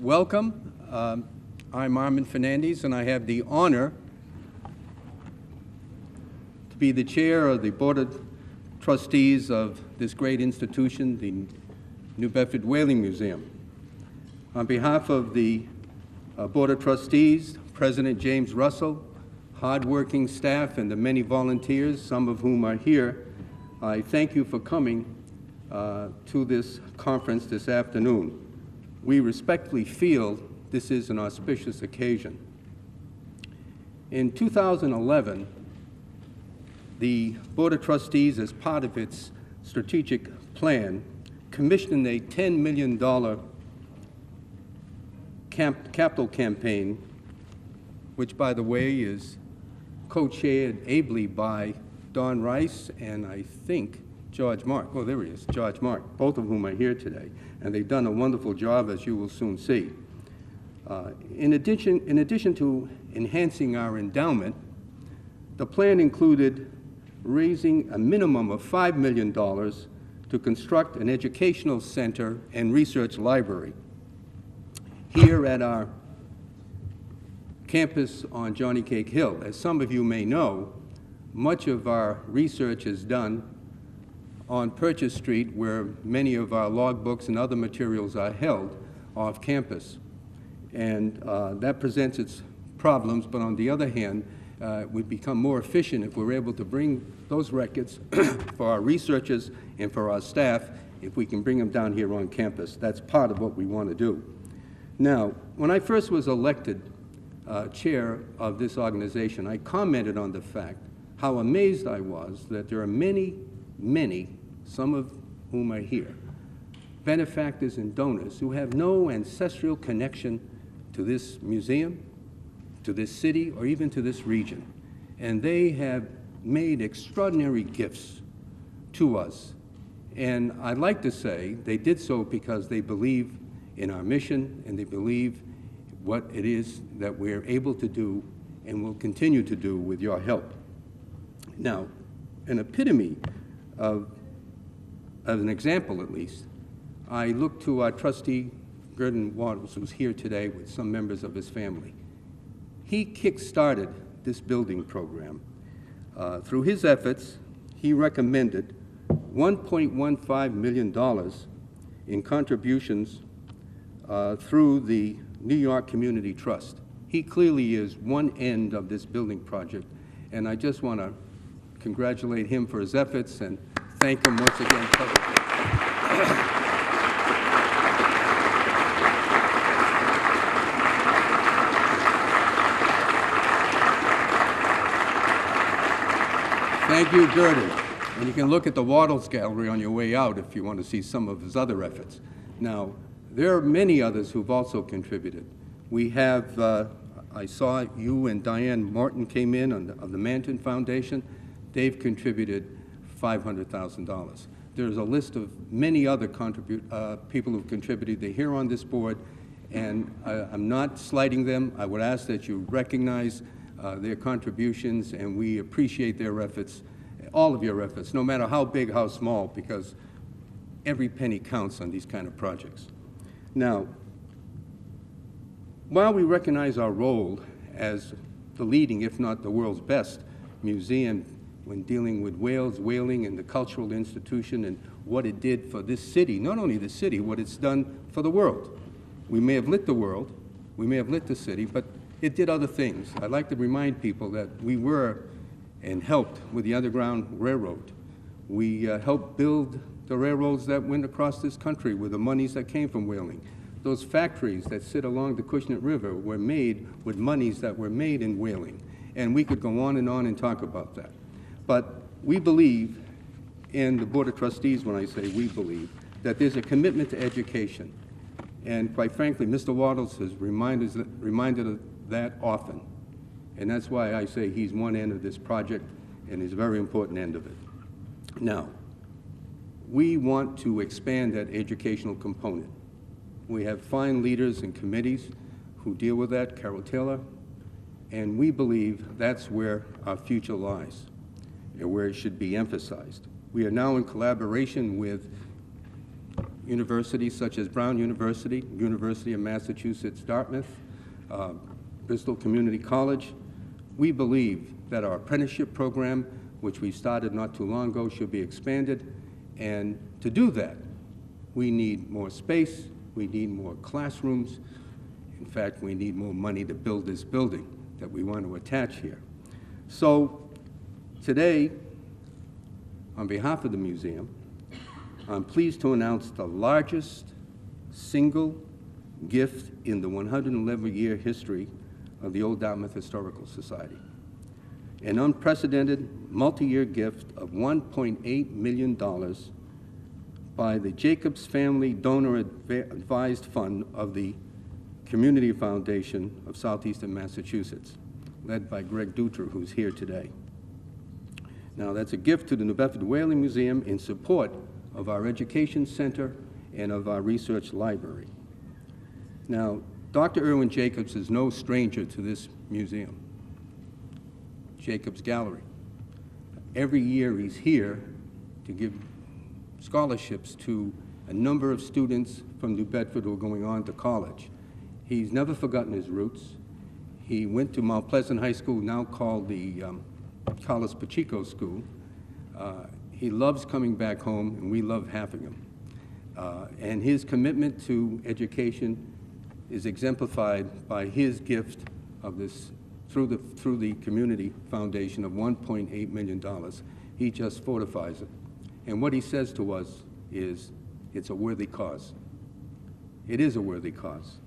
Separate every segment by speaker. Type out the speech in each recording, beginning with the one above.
Speaker 1: welcome. I'm Armin Fernandez, and I have the honor to be the chair of the Board of Trustees of this great institution, the New Bedford Whaling Museum. On behalf of the Board of Trustees, President James Russell, hardworking staff, and the many volunteers, some of whom are here, I thank you for coming to this conference this afternoon. We respectfully feel this is an auspicious occasion. In 2011, the Board of Trustees, as part of its strategic plan, commissioned a $10 million capital campaign, which, by the way, is co-chaired ably by Don Rice and I think George Mark. Oh, there he is, George Mark, both of whom are here today. And they've done a wonderful job, as you will soon see. In addition to enhancing our endowment, the plan included raising a minimum of $5 million to construct an educational center and research library here at our campus on Johnny Cake Hill. As some of you may know, much of our research is done on Purchase Street, where many of our logbooks and other materials are held off campus. And that presents its problems, but on the other hand, we've become more efficient if we're able to bring those records for our researchers and for our staff, if we can bring them down here on campus. That's part of what we want to do. Now, when I first was elected chair of this organization, I commented on the fact how amazed I was that there are many, some of whom are here, benefactors and donors who have no ancestral connection to this museum, to this city, or even to this region. And they have made extraordinary gifts to us. And I'd like to say they did so because they believe in our mission and they believe what it is that we're able to do and will continue to do with your help. Now, an epitome of an example, at least, I look to our trustee, Gurdon Wattles, who's here today with some members of his family. He kick-started this building program. Through his efforts, he recommended $1.15 million in contributions through the New York Community Trust. He clearly is one end of this building project, and I just want to congratulate him for his efforts and thank him once again publicly. Thank you, Gurdon. And you can look at the Wattles Gallery on your way out if you want to see some of his other efforts. Now, there are many others who've also contributed. We have, I saw you and Diane Martin came in of the Manton Foundation. They've contributed $500,000. There's a list of many other people who've contributed. They're here on this board, and I'm not slighting them. I would ask that you recognize their contributions, and we appreciate their efforts, all of your efforts, no matter how big, how small, because every penny counts on these kind of projects. Now, while we recognize our role as the leading, if not the world's best, museum when dealing with whaling and the cultural institution and what it did for this city, not only the city, what it's done for the world. We may have lit the world, we may have lit the city, but it did other things. I'd like to remind people that we were and helped with the Underground Railroad. We helped build the railroads that went across this country with the monies that came from whaling. Those factories that sit along the Acushnet River were made with monies that were made in whaling. And we could go on and talk about that. But we believe, in the Board of Trustees, when I say we believe, that there's a commitment to education. And quite frankly, Mr. Wattles has reminded of that often. And that's why I say he's one end of this project and is a very important end of it. Now, we want to expand that educational component. We have fine leaders and committees who deal with that, Carol Taylor, and we believe that's where our future lies and where it should be emphasized. We are now in collaboration with universities such as Brown University, University of Massachusetts, Dartmouth, Bristol Community College. We believe that our apprenticeship program, which we started not too long ago, should be expanded. And to do that, we need more space, we need more classrooms. In fact, we need more money to build this building that we want to attach here. So today, on behalf of the museum, I'm pleased to announce the largest single gift in the 111-year history of the Old Dartmouth Historical Society. An unprecedented multi-year gift of $1.8 million by the Jacobs Family Donor Advised Fund of the Community Foundation of Southeastern Massachusetts, led by Greg Dutra, who's here today. Now, that's a gift to the New Bedford Whaling Museum in support of our education center and of our research library. Now, Dr. Irwin Jacobs is no stranger to this museum, Jacobs Gallery. Every year he's here to give scholarships to a number of students from New Bedford who are going on to college. He's never forgotten his roots. He went to Mount Pleasant High School, now called the Carlos Pacheco School. He loves coming back home, and we love having him. And his commitment to education is exemplified by his gift of this through the Community Foundation of $1.8 million. He just fortifies it. And what he says to us is, it's a worthy cause. It is a worthy cause.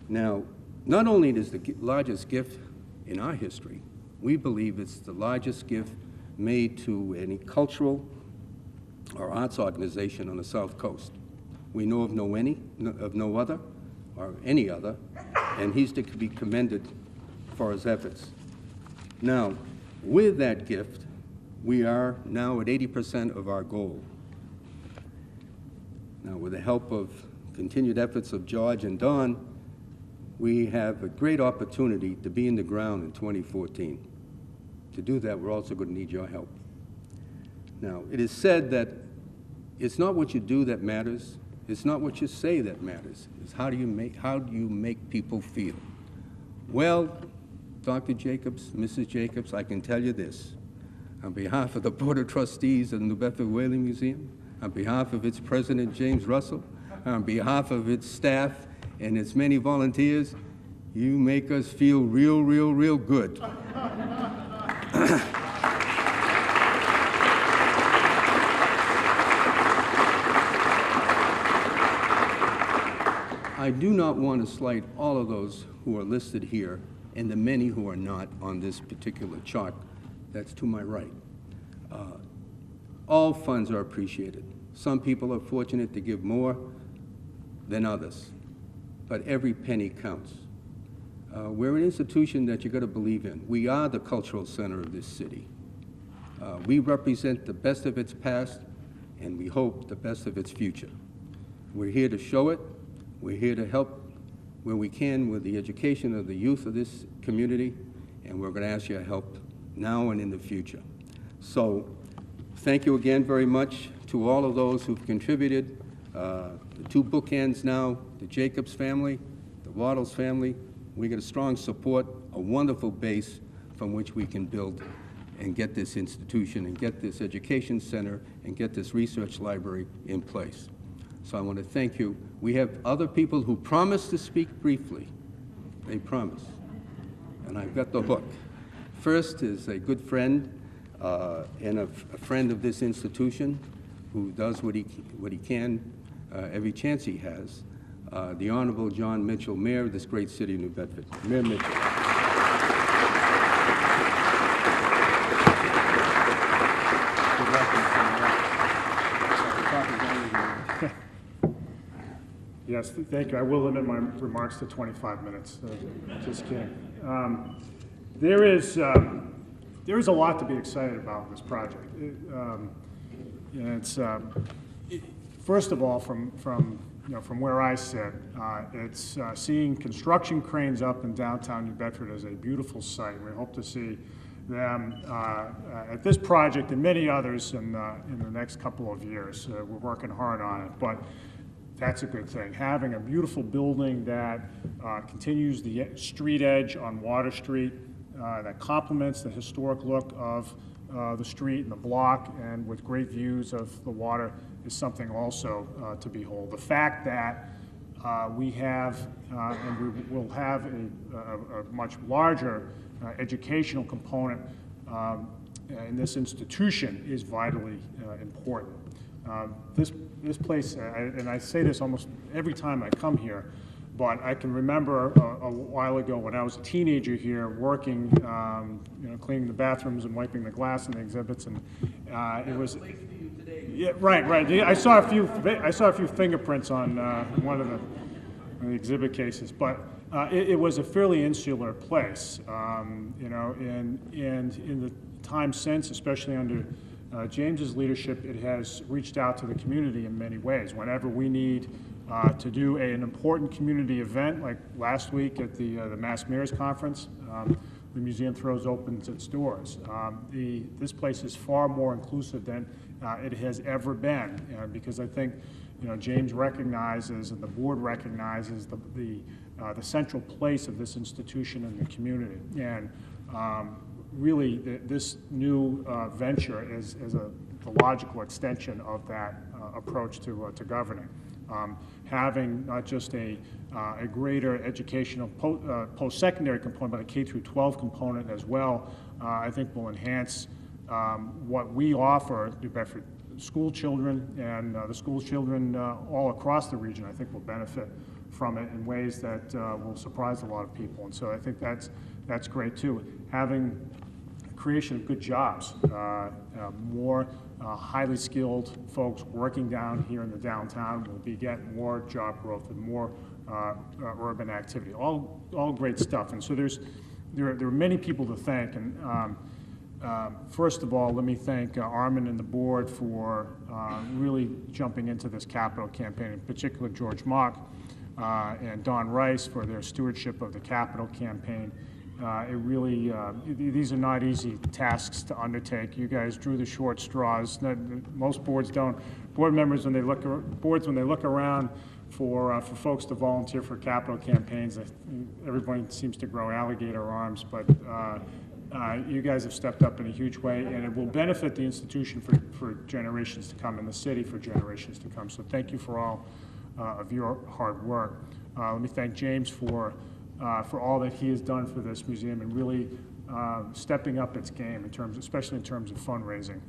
Speaker 1: Now, not only is it the largest gift in our history, we believe it's the largest gift made to any cultural or arts organization on the South Coast. We know of no other, or any other, and he's to be commended for his efforts. Now, with that gift, we are now at 80% of our goal. Now, with the help of continued efforts of George and Don, we have a great opportunity to be in the ground in 2014. To do that, we're also going to need your help. Now, it is said that it's not what you do that matters, it's not what you say that matters, it's how do you make people feel. Well, Dr. Jacobs, Mrs. Jacobs, I can tell you this. On behalf of the Board of Trustees of the New Bedford Whaling Museum, on behalf of its president, James Russell, on behalf of its staff and its many volunteers, you make us feel real, real, real good. I do not want to slight all of those who are listed here and the many who are not on this particular chart that's to my right. All funds are appreciated. Some people are fortunate to give more than others, but every penny counts. We're an institution that you've got to believe in. We are the cultural center of this city. We represent the best of its past, and we hope the best of its future. We're here to show it. We're here to help where we can with the education of the youth of this community, and we're going to ask your help now and in the future. So thank you again very much to all of those who've contributed. The two bookends now, the Jacobs family, the Waddles family. We get a strong support, a wonderful base from which we can build and get this institution and get this education center and get this research library in place. So I want to thank you. We have other people who promised to speak briefly. They promise. And I've got the hook. First is a good friend and a friend of this institution who does what he can every chance he has. The Honorable John Mitchell, Mayor of this great city of New Bedford. Mayor Mitchell.
Speaker 2: Yes, thank you. I will limit my remarks to 25 minutes. Just kidding. There is a lot to be excited about with this project. It's first of all, from where I sit, it's seeing construction cranes up in downtown New Bedford is a beautiful sight. We hope to see them at this project and many others in the next couple of years. We're working hard on it, but that's a good thing. Having a beautiful building that continues the street edge on Water Street, that complements the historic look of the street and the block, and with great views of the water, is something also to behold. The fact that we have, and we will have a much larger educational component in this institution is vitally important. This place, and I say this almost every time I come here, but I can remember a while ago when I was a teenager here working, cleaning the bathrooms and wiping the glass in the exhibits, and it was. Yeah, right. I saw a few fingerprints on one of the exhibit cases, but it was a fairly insular place, and in the time since, especially under James's leadership, it has reached out to the community in many ways. Whenever we need to do an important community event, like last week at the Mass Mayor's Conference, the museum throws open its doors. This place is far more inclusive than it has ever been, because I think James recognizes and the board recognizes the central place of this institution in the community. And really, this new venture is the logical extension of that approach to governing. Having not just a greater educational post-secondary component, but a K through 12 component as well, I think will enhance what we offer New Bedford school children, and the school children all across the region, I think, will benefit from it in ways that will surprise a lot of people. And so I think that's great too. Having creation of good jobs, more highly skilled folks working down here in the downtown will beget more job growth and more urban activity. All great stuff. And so there are many people to thank. And first of all, let me thank Armin and the board for really jumping into this capital campaign, in particular George Mock and Don Rice for their stewardship of the capital campaign. It really, these are not easy tasks to undertake. You guys drew the short straws. Most boards don't. Board members, when they look around for folks to volunteer for capital campaigns, everybody seems to grow alligator arms, but you guys have stepped up in a huge way, and it will benefit the institution for generations to come, and the city for generations to come. So thank you for all of your hard work. Let me thank James for all that he has done for this museum and really stepping up its game especially in terms of fundraising.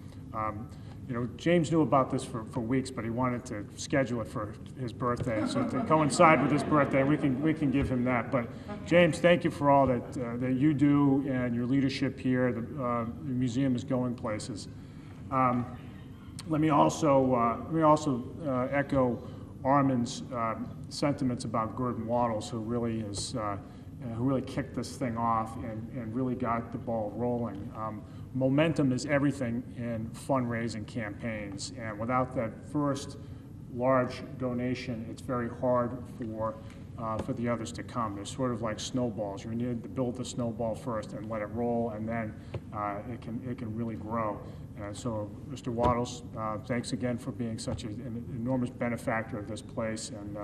Speaker 2: James knew about this for weeks, but he wanted to schedule it for his birthday. So to coincide with his birthday, we can give him that. But James, thank you for all that you do and your leadership here. The museum is going places. Let me also echo Armin's sentiments about Gordon Waddles, who really kicked this thing off and really got the ball rolling. Momentum is everything in fundraising campaigns, and without that first large donation, it's very hard for the others to come. They're sort of like snowballs. You need to build the snowball first and let it roll, and then it can really grow. So, Mr. Waddles, thanks again for being such an enormous benefactor of this place, and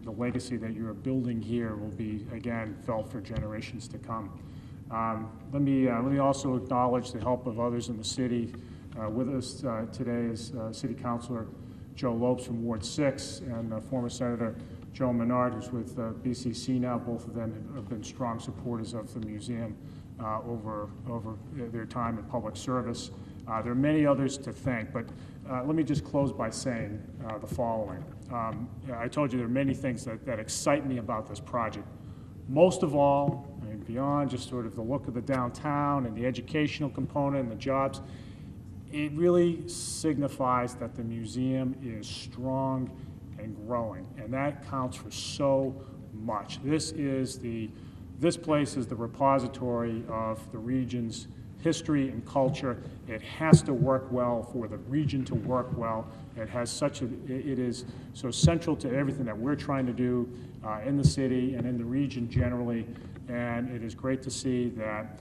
Speaker 2: the legacy that you're building here will be, again, felt for generations to come. Let me also acknowledge the help of others in the city. With us today is City Councilor Joe Lopes from Ward 6 and former Senator Joe Menard, who's with BCC now. Both of them have been strong supporters of the museum over their time in public service. There are many others to thank, but let me just close by saying the following. I told you there are many things that excite me about this project. Most of all, and beyond just sort of the look of the downtown and the educational component and the jobs, it really signifies that the museum is strong and growing, and that counts for so much. This place is the repository of the region's history and culture. It has to work well for the region to work well. It is so central to everything that we're trying to do in the city and in the region generally, and it is great to see that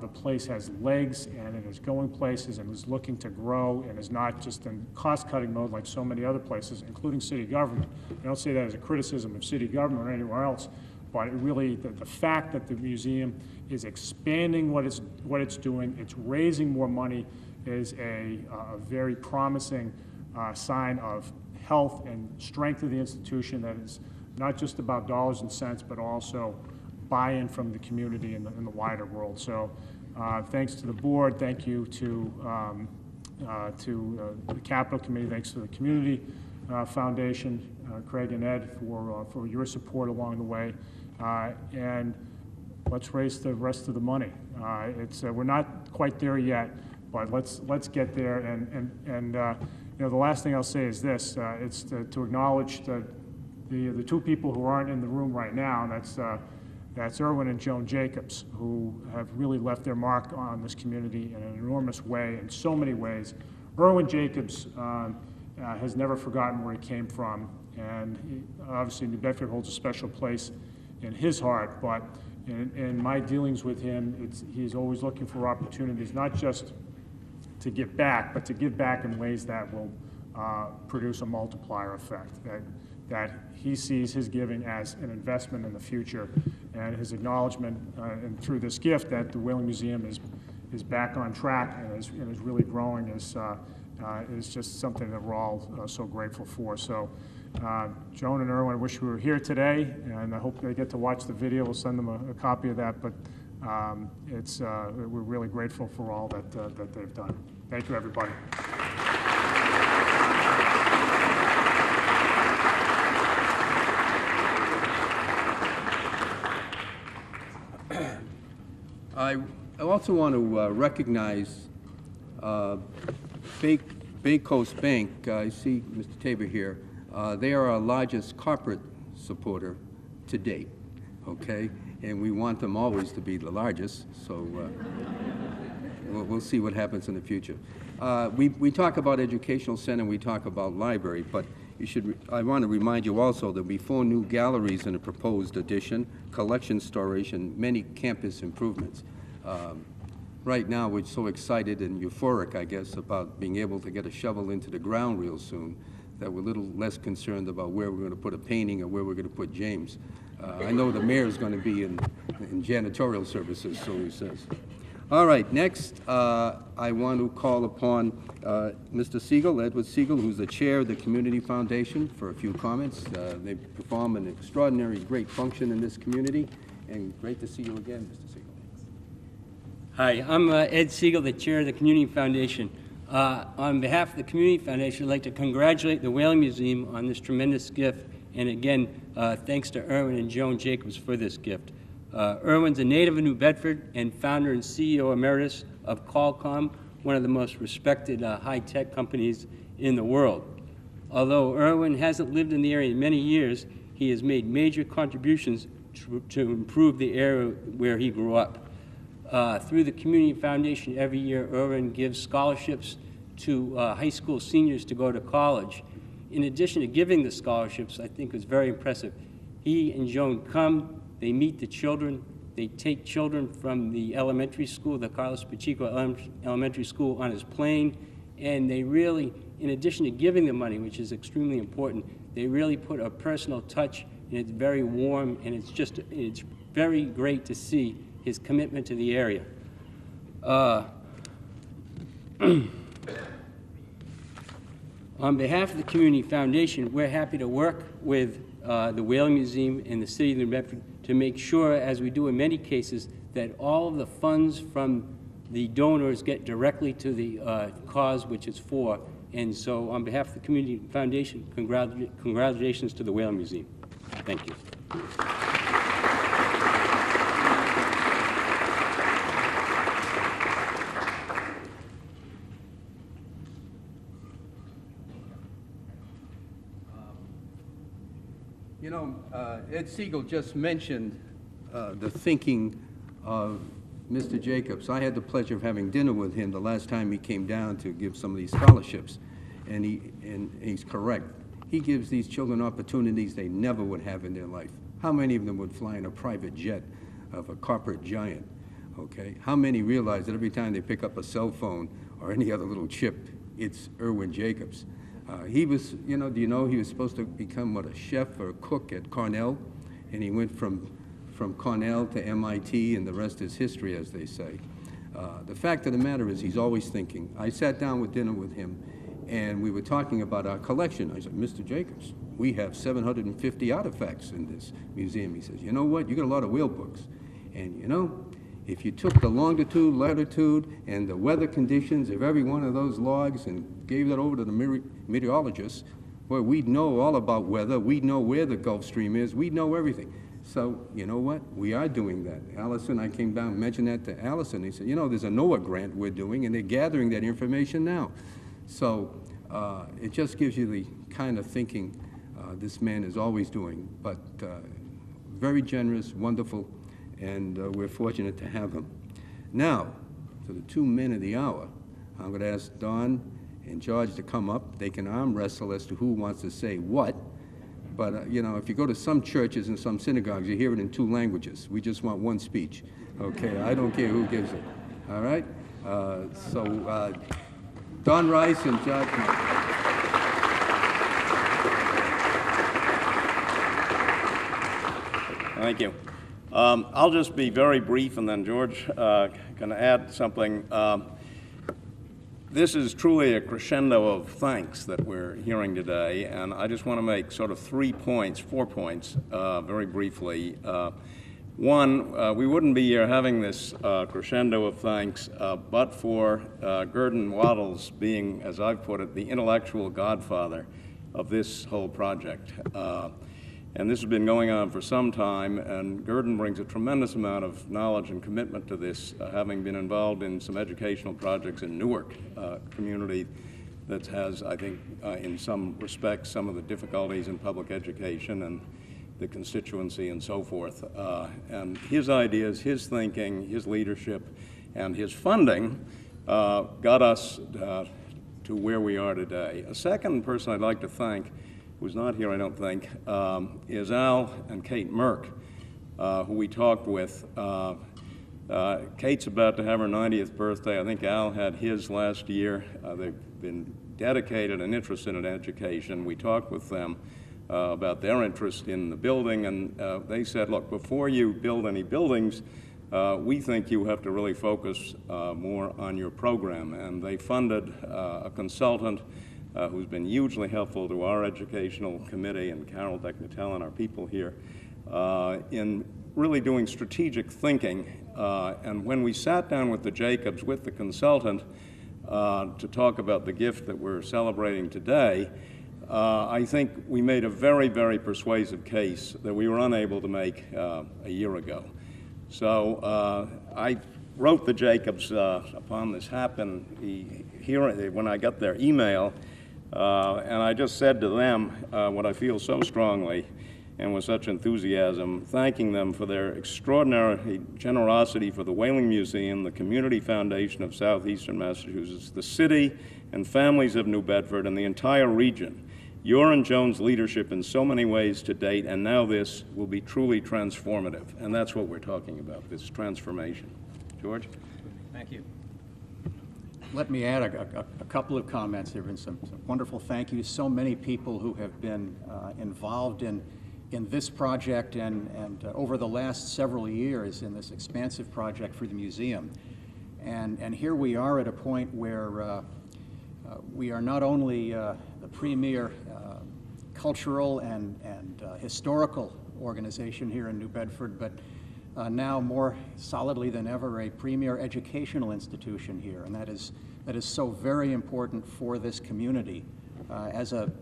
Speaker 2: the place has legs and it is going places and is looking to grow and is not just in cost-cutting mode like so many other places, including city government. I don't say that as a criticism of city government or anywhere else, but it really, the fact that the museum is expanding what it's doing, it's raising more money, is a very promising sign of health and strength of the institution, that is not just about dollars and cents, but also buy-in from the community and the wider world. So thanks to the board, thank you to the Capital Committee, thanks to the Community Foundation, Craig and Ed, for your support along the way. And let's raise the rest of the money. We're not quite there yet, but let's get there. And you know, the last thing I'll say is this: it's to acknowledge the two people who aren't in the room right now, and that's Irwin and Joan Jacobs, who have really left their mark on this community in an enormous way, in so many ways. Irwin Jacobs has never forgotten where he came from, and obviously New Bedford holds a special place in his heart, but in my dealings with him, he's always looking for opportunities, not just to give back, but to give back in ways that will produce a multiplier effect, that he sees his giving as an investment in the future, and his acknowledgement and through this gift that the Whaling Museum is back on track and is really growing is just something that we're all so grateful for. So Joan and Irwin, I wish we were here today, and I hope they get to watch the video. We'll send them a copy of that, but we're really grateful for all that they've done. Thank you, everybody.
Speaker 1: I also want to recognize Bay Coast Bank. I see Mr. Tabor here. They are our largest corporate supporter to date, okay? And we want them always to be the largest, so we'll see what happens in the future. We talk about educational center, we talk about library, but I want to remind you also that before new galleries in a proposed addition, collection storage, and many campus improvements. Right now, we're so excited and euphoric, I guess, about being able to get a shovel into the ground real soon that we're a little less concerned about where we're going to put a painting or where we're going to put James. I know the mayor's going to be in janitorial services, so he says. All right, next, I want to call upon Mr. Siegel, Edward Siegel, who's the chair of the Community Foundation, for a few comments. They perform an extraordinary, great function in this community, and great to see you again, Mr. Siegel.
Speaker 3: Hi, I'm Ed Siegel, the chair of the Community Foundation. On behalf of the Community Foundation, I'd like to congratulate the Whaling Museum on this tremendous gift, and again, thanks to Irwin and Joan Jacobs for this gift. Irwin's a native of New Bedford and founder and CEO emeritus of Qualcomm, one of the most respected high-tech companies in the world. Although Irwin hasn't lived in the area in many years, he has made major contributions to improve the area where he grew up. Through the Community Foundation, every year Irwin gives scholarships to high school seniors to go to college. In addition to giving the scholarships, I think it was very impressive. He and Joan come, they meet the children, they take children from the elementary school, the Carlos Pacheco Elementary School, on his plane, and they really, in addition to giving the money, which is extremely important, they really put a personal touch, and it's very warm, and it's very great to see his commitment to the area. On behalf of the Community Foundation, we're happy to work with the Whaling Museum and the City of New Bedford to make sure, as we do in many cases, that all of the funds from the donors get directly to the cause which it's for. And so on behalf of the Community Foundation, congratulations to the Whaling Museum. Thank you.
Speaker 1: You know, Ed Siegel just mentioned the thinking of Mr. Jacobs. I had the pleasure of having dinner with him the last time he came down to give some of these scholarships, and he's correct. He gives these children opportunities they never would have in their life. How many of them would fly in a private jet of a corporate giant, okay? How many realize that every time they pick up a cell phone or any other little chip, it's Irwin Jacobs? He was, do you know he was supposed to become, what, a chef or a cook at Cornell? And he went from Cornell to MIT, and the rest is history, as they say. The fact of the matter is he's always thinking. I sat down with dinner with him, and we were talking about our collection. I said, Mr. Jacobs, we have 750 artifacts in this museum. He says, you know what, you got a lot of whale books. And if you took the longitude, latitude, and the weather conditions of every one of those logs and gave that over to the meteorologists, boy, we'd know all about weather. We'd know where the Gulf Stream is. We'd know everything. So, you know what? We are doing that. Allison, I came down and mentioned that to Allison. He said, there's a NOAA grant we're doing, and they're gathering that information now. So it just gives you the kind of thinking this man is always doing, but very generous, wonderful, and we're fortunate to have him. Now, to the 2 men of the hour, I'm going to ask Don and George to come up. They can arm wrestle as to who wants to say what. But, if you go to some churches and some synagogues, you hear it in 2 languages. We just want one speech, okay? I don't care who gives it, all right? Don Rice and George Mark.
Speaker 4: Thank you. I'll just be very brief, and then George can add something. This is truly a crescendo of thanks that we're hearing today, and I just want to make sort of 4 points, very briefly. One, we wouldn't be here having this crescendo of thanks but for Gurdon Waddles being, as I've put it, the intellectual godfather of this whole project. And this has been going on for some time, and Gurdon brings a tremendous amount of knowledge and commitment to this, having been involved in some educational projects in Newark community that has, I think, in some respects, some of the difficulties in public education and the constituency and so forth. And his ideas, his thinking, his leadership, and his funding got us to where we are today. A second person I'd like to thank, who's not here, I don't think, is Al and Kate Merck, who we talked with. Kate's about to have her 90th birthday. I think Al had his last year. They've been dedicated and interested in education. We talked with them about their interest in the building, and they said, look, before you build any buildings, we think you have to really focus more on your program. And they funded a consultant who's been hugely helpful to our educational committee, and Carol Decknatell and our people here, in really doing strategic thinking. And when we sat down with the Jacobs, with the consultant, to talk about the gift that we're celebrating today, I think we made a very, very persuasive case that we were unable to make a year ago. So I wrote the Jacobs upon this happened when I got their email, and I just said to them what I feel so strongly and with such enthusiasm, thanking them for their extraordinary generosity for the Whaling Museum, the Community Foundation of Southeastern Massachusetts, the city and families of New Bedford, and the entire region. Your and Joan's leadership in so many ways to date, and now this, will be truly transformative. And that's what we're talking about, this transformation. George?
Speaker 5: Thank you. Let me add a couple of comments. There have been some wonderful thank yous. So many people who have been involved in this project and over the last several years in this expansive project for the museum. And here we are at a point where we are not only the premier cultural and historical organization here in New Bedford, but now more solidly than ever a premier educational institution here, and that is so very important for this community. As an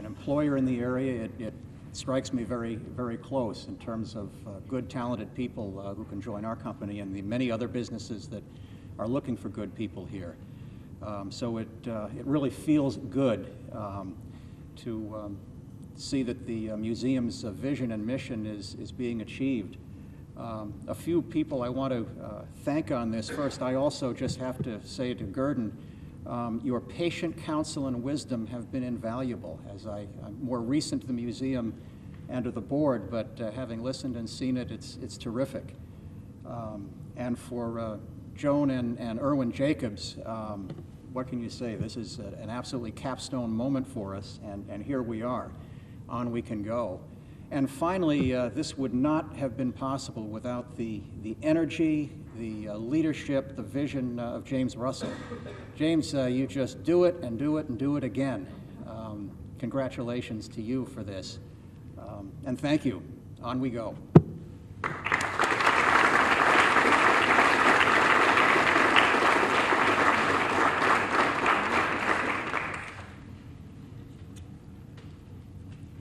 Speaker 5: employer in the area, it strikes me very, very close in terms of good, talented people who can join our company and the many other businesses that are looking for good people here. So it really feels good to see that the museum's vision and mission is being achieved. A few people I want to thank on this. First, I also just have to say to Gurdon, your patient counsel and wisdom have been invaluable. As I'm more recent to the museum and to the board, but having listened and seen it, it's terrific. And for Joan and Erwin Jacobs, what can you say? This is an absolutely capstone moment for us, and here we are. On we can go. And finally, this would not have been possible without the energy, the leadership, the vision of James Russell. James, you just do it and do it and do it again. Congratulations to you for this. And thank you. On we go.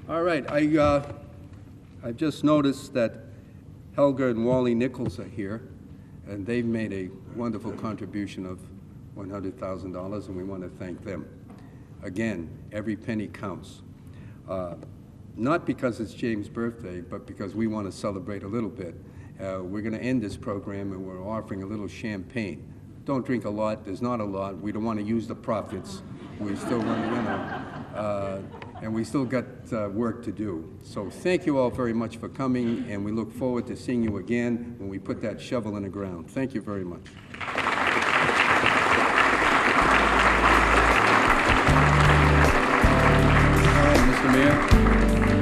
Speaker 1: All right, I've just noticed that Helga and Wally Nichols are here, and they've made a wonderful contribution of $100,000, and we want to thank them. Again, every penny counts. Not because it's James' birthday, but because we want to celebrate a little bit. We're going to end this program, and we're offering a little champagne. Don't drink a lot. There's not a lot. We don't want to use the profits. We still run, and we still got work to do. So thank you all very much for coming, and we look forward to seeing you again when we put that shovel in the ground. Thank you very much. Mr. Mayor.